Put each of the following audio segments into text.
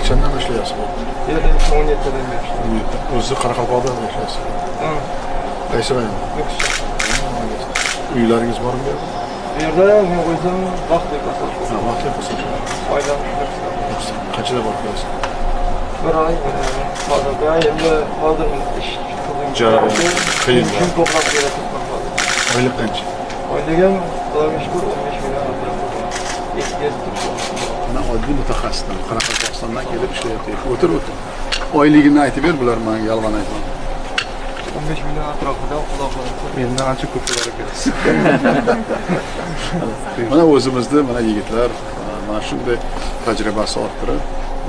qachondan ishlayapsiz? Endi 17dan beri. O'zi Qoraqalpoqda yashaysiz. Qaysi rayon? Uylaringiz bormi bu yerda? Bu yerda men o'zim vaqtli asos. Vaqtli asos. Oydan Qanchada bor qo'yasiz? bir oy hozirda endi hozir ish qiyin. Kim to'plab beradi? Oylik qancha? Oyligim Xudoga shukr 15 million atrofida. Men oddiy mutaxassisman. Qoraqalpog'istondan kelib ishlayapman. O'tir. Oyligini aytib ber, bular menga yolg'on aytmadi. 15 million atrofida Xudo xohlasa. Mendan ancha ko'p to'lab berasiz. Mana o'zimizda mana yigitlar mana shunday tajribasi orttirib,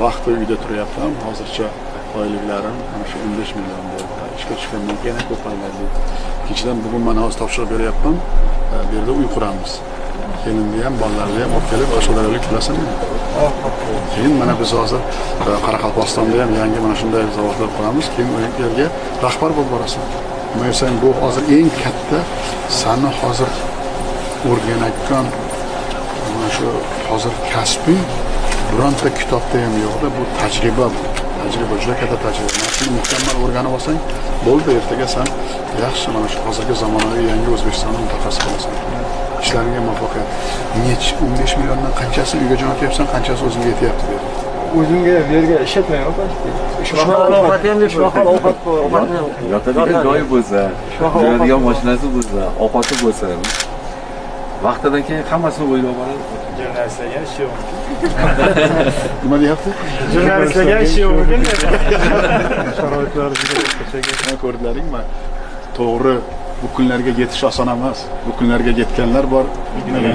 vaqt uyda turyapman. Hozircha oyliklarim mana shu 15 million bo'ldi. Ishga tushgandan keyin ko'payadi. Kechadan bugun mana hozir topshiriq beryapman. Bu yerda uy quramiz. Kelinni ham, bolalarni ham olib kelib oshxonalarga qilasizmi? Keyin mana biz hozir Qoraqalpog'istonda ham yangi mana shunday zavodlar quramiz. Keyin u yerga rahbar bo'lib borasan. Sen bu hozir eng katta seni hozir o'rganayotgan mana shu hozir kasbiy bironta kitobda ham yo'qda, bu tajriba bu. Tajriba juda katta tajriba. Mana shuni mukammal o'rganib olsang, bo'ldi, ertaga sen yaxshi mana shu hozirgi zamonaviy yangi O'zbekistonning mutaxassisi bo'lasan. İşlerine muvaffaqiyat. Niye 15 milyondan qanchasi uyga jo'natyapsan, qanchasi o'zingga yetyapti dedi. O'zimga yerga ishlatmayman balki. Ovqat ham deb ovqat yotadigan joyi bo'lsa, yuradigan mashinasi bo'lsa, ovqati bo'lsa, vaqtidan keyin hammasini o'ylab oladi. Jurnalistlarga ish yo'q. Nima deyapti? Jurnalistlarga ish yo'q mumkin. Sharoitlar juda boshqacha. Ko'rdilaringmi? To'g'ri, bu kunlarga yetish oson emas. Bu kunlarga yetganlar bor,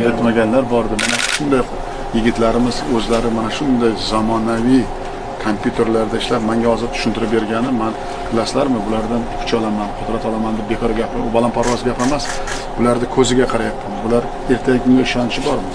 yetmaganlar bordi. Mana shunday yigitlarimiz o'zlari mana shunday zamonaviy kompyuterlarda ishlab menga hozir tushuntirib bergani, men bilasizlarmi, bulardan kuch olaman, qudrat olaman deb bekor gapirib, u balandparvoz gap emas. Ularning ko'ziga qarayapman. Bular ertaga kunga ishonchi bormi?